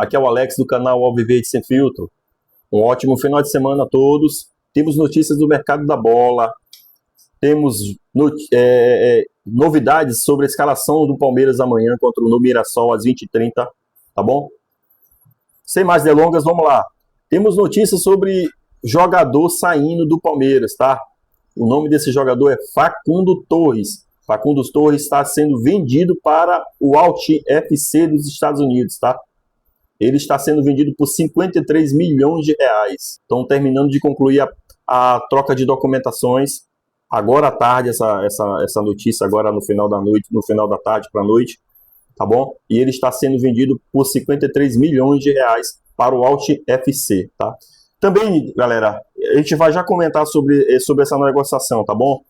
Aqui é o Alex do canal Alviverde Sem Filtro. Um ótimo final de semana a todos. Temos notícias do mercado da bola, temos novidades sobre a escalação do Palmeiras amanhã contra o Mirassol às 20h30, tá bom? Sem mais delongas, vamos lá. Temos notícias sobre jogador saindo do Palmeiras, tá? O nome desse jogador é Facundo Torres. Facundo Torres está sendo vendido para o Alt FC dos Estados Unidos, tá? Ele está sendo vendido por 53 milhões de reais. Estão terminando de concluir a troca de documentações. Agora à tarde, essa notícia, agora no final da noite, no final da tarde para a noite, tá bom? E ele está sendo vendido por 53 milhões de reais para o Alt FC, tá? Também, galera, a gente vai já comentar sobre essa negociação, tá bom?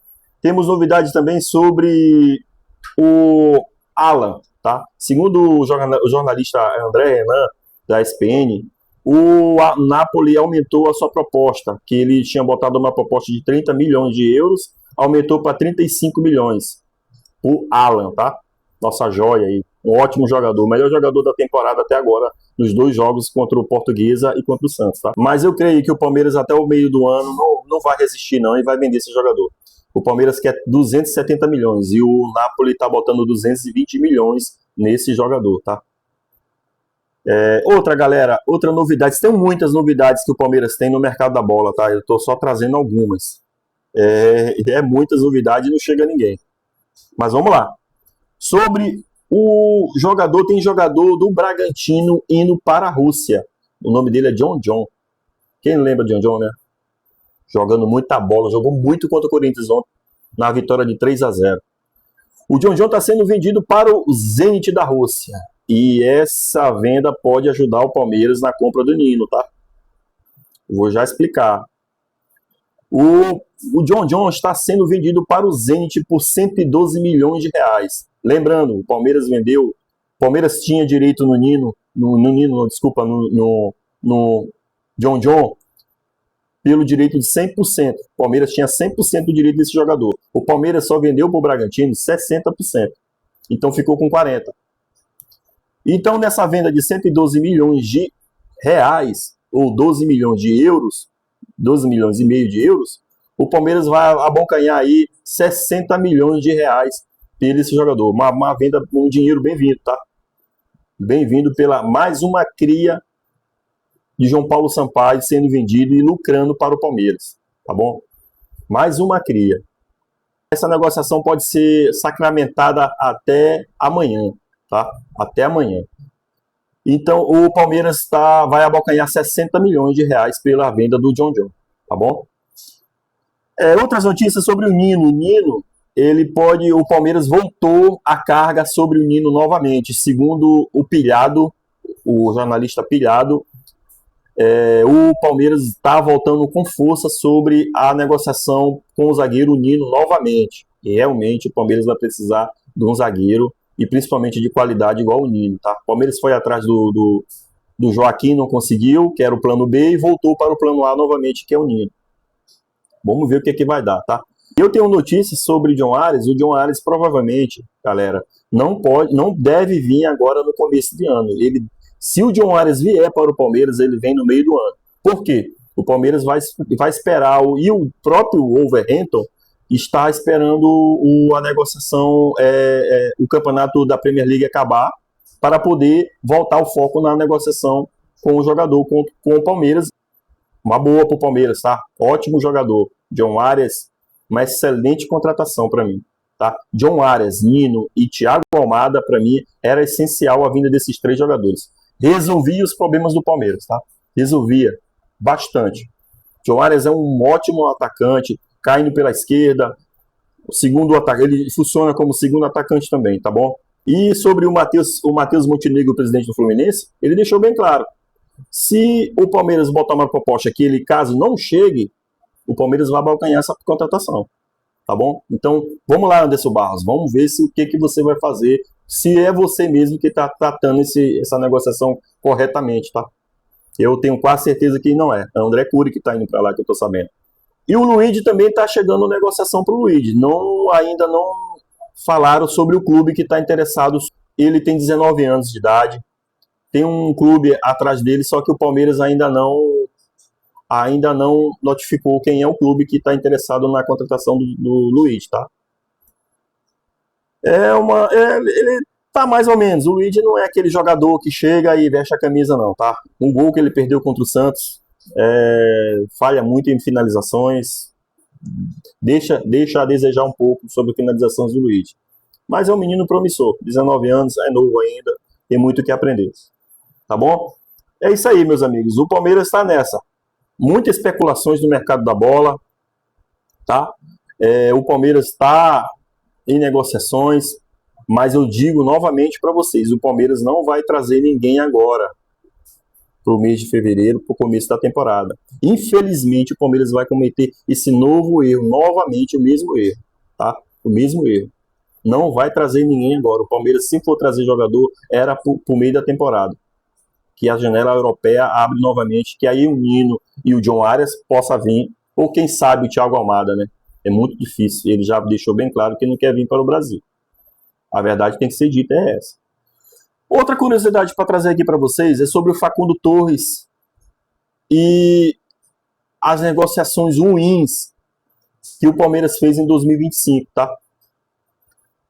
Temos novidades também sobre o Alan, tá? Segundo o jornalista André Renan, da ESPN, o Napoli aumentou a sua proposta, que ele tinha botado uma proposta de 30 milhões de euros, aumentou para 35 milhões. O Alan, tá? Nossa joia aí. Um ótimo jogador, o melhor jogador da temporada até agora, nos 2 jogos contra o Portuguesa e contra o Santos, tá? Mas eu creio que o Palmeiras até o meio do ano não vai resistir não e vai vender esse jogador. O Palmeiras quer 270 milhões e o Napoli tá botando 220 milhões nesse jogador, tá? Outra novidade, tem muitas novidades que o Palmeiras tem no mercado da bola, tá? Eu tô só trazendo algumas. Muitas novidades e não chega a ninguém. Mas vamos lá. Sobre o jogador, tem jogador do Bragantino indo para a Rússia. O nome dele é John John. Quem lembra de John John, né? Jogando muita bola, jogou muito contra o Corinthians ontem, na vitória de 3-0. O John John está sendo vendido para o Zenit da Rússia. E essa venda pode ajudar o Palmeiras na compra do Nino, tá? Vou já explicar. O John John está sendo vendido para o Zenit por 112 milhões de reais. Lembrando, o Palmeiras vendeu. O Palmeiras tinha direito no John John pelo direito de 100%. O Palmeiras tinha 100% do direito desse jogador. O Palmeiras só vendeu para o Bragantino 60%. Então ficou com 40%. Então, nessa venda de 112 milhões de reais, ou 12 milhões de euros, 12 milhões e meio de euros, o Palmeiras vai abocanhar aí 60 milhões de reais pelo esse jogador. Uma venda, um dinheiro bem-vindo, tá? Bem-vindo pela mais uma cria de João Paulo Sampaio sendo vendido e lucrando para o Palmeiras, tá bom? Mais uma cria. Essa negociação pode ser sacramentada até amanhã, tá? Até amanhã. Então, o Palmeiras vai abocanhar 60 milhões de reais pela venda do John John, tá bom? Outras notícias sobre o Nino. O Nino, o Palmeiras voltou a carga sobre o Nino novamente. Segundo o Pilhado, o jornalista Pilhado, o Palmeiras está voltando com força sobre a negociação com o zagueiro Nino novamente. E realmente o Palmeiras vai precisar de um zagueiro e principalmente de qualidade igual o Nino, tá? O Palmeiras foi atrás do Joaquim, não conseguiu, que era o plano B, e voltou para o plano A novamente, que é o Nino. Vamos ver o que vai dar, tá? Eu tenho notícias sobre o John Ares. O John Ares provavelmente, galera, não deve vir agora no começo de ano. Se o John Ares vier para o Palmeiras, ele vem no meio do ano. Por quê? O Palmeiras vai esperar, e o próprio Wolverhampton está esperando a negociação, o campeonato da Premier League acabar, para poder voltar o foco na negociação com o jogador, com o Palmeiras. Uma boa para o Palmeiras, tá? Ótimo jogador. John Ares, uma excelente contratação para mim, tá? John Ares, Nino e Thiago Almada, para mim, era essencial a vinda desses 3 jogadores. Resolvia os problemas do Palmeiras, tá? Resolvia bastante. John Ares é um ótimo atacante, caindo pela esquerda, ele funciona como segundo atacante também, tá bom? E sobre o Matheus Montenegro, presidente do Fluminense, ele deixou bem claro. Se o Palmeiras botar uma proposta que ele, caso não chegue, o Palmeiras vai abocanhar essa contratação, tá bom? Então, vamos lá, Anderson Barros, vamos ver o que você vai fazer, se é você mesmo que está tratando essa negociação corretamente, tá? Eu tenho quase certeza que não é. É o André Cury que está indo para lá, que eu estou sabendo. E o Luigi também está chegando negociação para o Luigi. Ainda não falaram sobre o clube que está interessado. Ele tem 19 anos de idade. tem um clube atrás dele, só que o Palmeiras ainda não notificou quem é o clube que está interessado na contratação do Luiz, tá? Ele tá mais ou menos. O Luiz não é aquele jogador que chega e veste a camisa, não, tá? Um gol que ele perdeu contra o Santos, falha muito em finalizações, deixa a desejar um pouco sobre finalizações do Luiz. Mas é um menino promissor, 19 anos, é novo ainda, tem muito o que aprender. Tá bom? É isso aí, meus amigos. O Palmeiras está nessa. Muitas especulações no mercado da bola, tá? O Palmeiras está em negociações, mas eu digo novamente para vocês, o Palmeiras não vai trazer ninguém agora para o mês de fevereiro, para o começo da temporada. Infelizmente, o Palmeiras vai cometer esse novo erro, novamente o mesmo erro, tá? O mesmo erro. Não vai trazer ninguém agora. O Palmeiras, se for trazer jogador, era para o meio da temporada. Que a janela europeia abre novamente, que aí o Nino e o John Arias possa vir, ou quem sabe o Thiago Almada, né? É muito difícil. Ele já deixou bem claro que não quer vir para o Brasil. A verdade tem que ser dita, é essa. Outra curiosidade para trazer aqui para vocês é sobre o Facundo Torres e as negociações ruins que o Palmeiras fez em 2025, tá?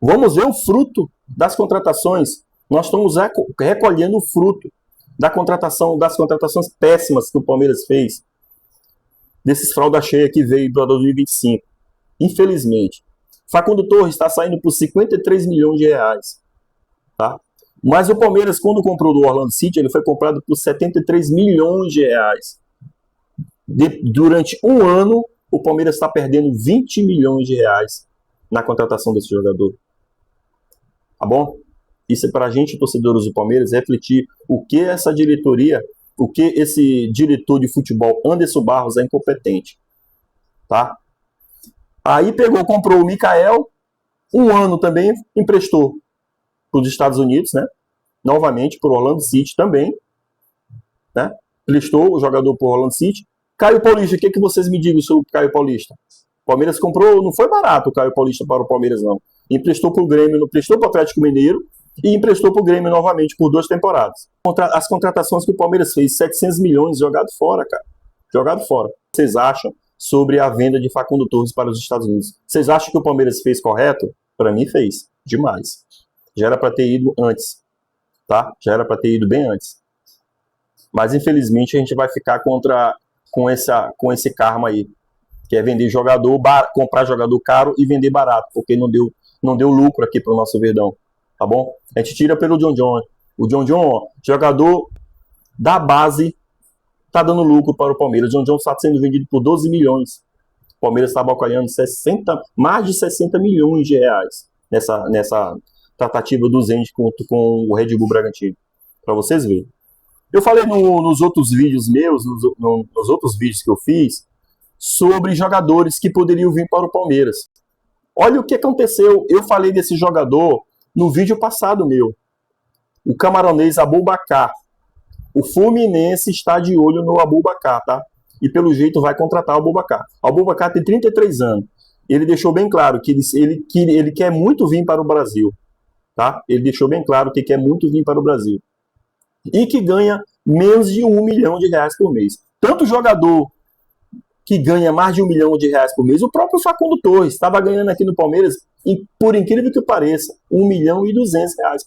Vamos ver o fruto das contratações. Nós estamos recolhendo o fruto das contratações péssimas que o Palmeiras fez, desses fralda cheia que veio para 2025. Infelizmente. Facundo Torres está saindo por 53 milhões de reais. Tá? Mas o Palmeiras, quando comprou do Orlando City, ele foi comprado por 73 milhões de reais. Durante um ano, o Palmeiras está perdendo 20 milhões de reais na contratação desse jogador. Tá bom? Isso é para a gente, torcedores do Palmeiras, refletir o que essa diretoria, o que esse diretor de futebol, Anderson Barros, é incompetente. Tá? Aí comprou o Mikael, um ano também, emprestou para os Estados Unidos, né? Novamente para o Orlando City também, né? Emprestou o jogador para o Orlando City. Caio Paulista, o que vocês me digam sobre o Caio Paulista? O Palmeiras comprou, não foi barato o Caio Paulista para o Palmeiras, não. Emprestou para o Grêmio, emprestou para o Atlético Mineiro e emprestou para o Grêmio novamente por 2 temporadas. As contratações que o Palmeiras fez, 700 milhões jogado fora, cara. Jogado fora. O que vocês acham sobre a venda de Facundo Torres para os Estados Unidos? Vocês acham que o Palmeiras fez correto? Para mim fez. Demais. Já era para ter ido antes. Tá? Já era para ter ido bem antes. Mas infelizmente a gente vai ficar com esse karma aí. Que é vender jogador, comprar jogador caro e vender barato. Porque não deu lucro aqui para o nosso Verdão. Tá bom? A gente tira pelo John John. O John John, jogador da base, tá dando lucro para o Palmeiras. O John John está sendo vendido por 12 milhões. O Palmeiras está abocanhando mais de 60 milhões de reais nessa tratativa do Zenit com o Red Bull Bragantino. Para vocês verem. Eu falei nos outros vídeos meus, nos outros vídeos que eu fiz, sobre jogadores que poderiam vir para o Palmeiras. Olha o que aconteceu. Eu falei desse jogador no vídeo passado meu. O camaronês Aboubakar. O Fluminense está de olho no Aboubakar, tá? E pelo jeito vai contratar o Aboubakar. O Aboubakar tem 33 anos. Ele deixou bem claro que ele quer muito vir para o Brasil. Tá? Ele deixou bem claro que quer muito vir para o Brasil. E que ganha menos de 1 milhão de reais por mês. Tanto jogador que ganha mais de 1 milhão de reais por mês, o próprio Facundo Torres estava ganhando aqui no Palmeiras, e por incrível que pareça, 1 milhão e 200 reais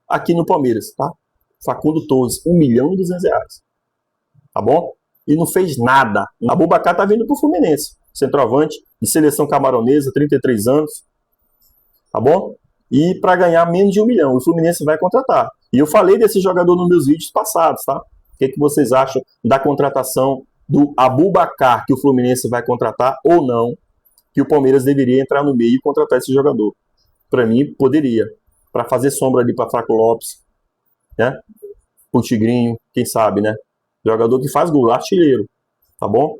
aqui no Palmeiras, tá? Facundo Torres, 1 milhão e 200 reais. Tá bom? E não fez nada. A Aboubakar tá vindo pro Fluminense. Centroavante, de seleção camaronesa, 33 anos. Tá bom? E para ganhar menos de 1 milhão. O Fluminense vai contratar. E eu falei desse jogador nos meus vídeos passados, tá? O que vocês acham da contratação do Aboubakar, que o Fluminense vai contratar ou não? Que o Palmeiras deveria entrar no meio e contratar esse jogador. Para mim, poderia. Para fazer sombra ali para Flaco Lopes, né? O Tigrinho, quem sabe, né? Jogador que faz gol, artilheiro. Tá bom?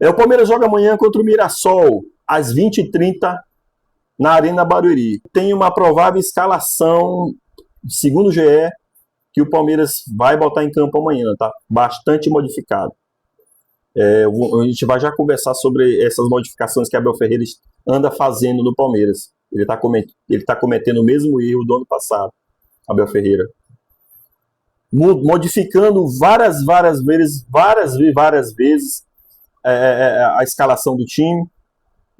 O Palmeiras joga amanhã contra o Mirassol, às 20h30, na Arena Barueri. Tem uma provável escalação, segundo o GE, que o Palmeiras vai botar em campo amanhã, tá? Bastante modificado. A gente vai já conversar sobre essas modificações que Abel Ferreira anda fazendo no Palmeiras. Ele tá cometendo o mesmo erro do ano passado, Abel Ferreira. modificando várias vezes a escalação do time,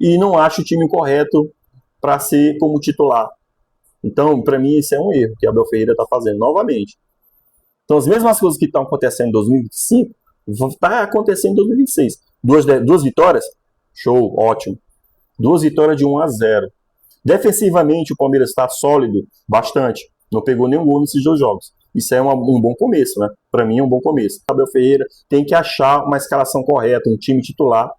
e não acho o time correto para ser como titular. Então, para mim, isso é um erro que Abel Ferreira está fazendo novamente. Então, as mesmas coisas que estão acontecendo em 2025, vão estar acontecendo em 2026. Duas vitórias? Show, ótimo. 2 vitórias de 1-0. Defensivamente, o Palmeiras está sólido, bastante. Não pegou nenhum gol nesses 2 jogos. Isso é um bom começo, né? Para mim é um bom começo. Abel Ferreira tem que achar uma escalação correta, um time titular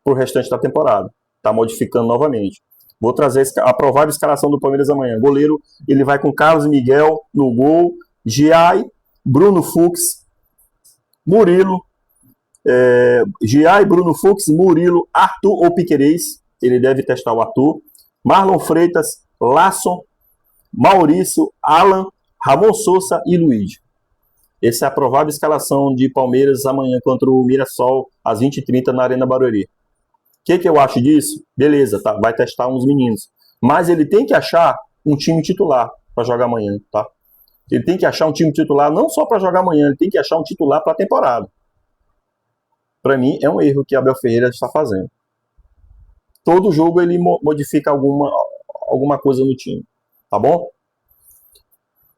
para o restante da temporada. Está modificando novamente. Vou trazer a provável escalação do Palmeiras amanhã. Goleiro, ele vai com Carlos Miguel no gol, Giai, Bruno Fux, Murilo, Giai, Bruno Fux, Murilo, Arthur ou Piquerez. Ele deve testar o Arthur. Marlon Freitas, Lasson, Maurício, Alan, Ramon Sousa e Luiz. Essa é a provável escalação de Palmeiras amanhã contra o Mirassol, às 20h30 na Arena Barueri. O que eu acho disso? Beleza, tá? Vai testar uns meninos. Mas ele tem que achar um time titular para jogar amanhã, tá? Ele tem que achar um time titular não só para jogar amanhã, ele tem que achar um titular para a temporada. Para mim, é um erro que Abel Ferreira está fazendo. Todo jogo ele modifica alguma coisa no time, tá bom?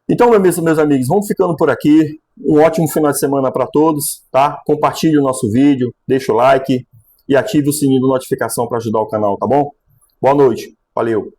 Então, meus amigos, vamos ficando por aqui. Um ótimo final de semana para todos, tá? Compartilhe o nosso vídeo, deixa o like e ative o sininho de notificação para ajudar o canal, tá bom? Boa noite, valeu!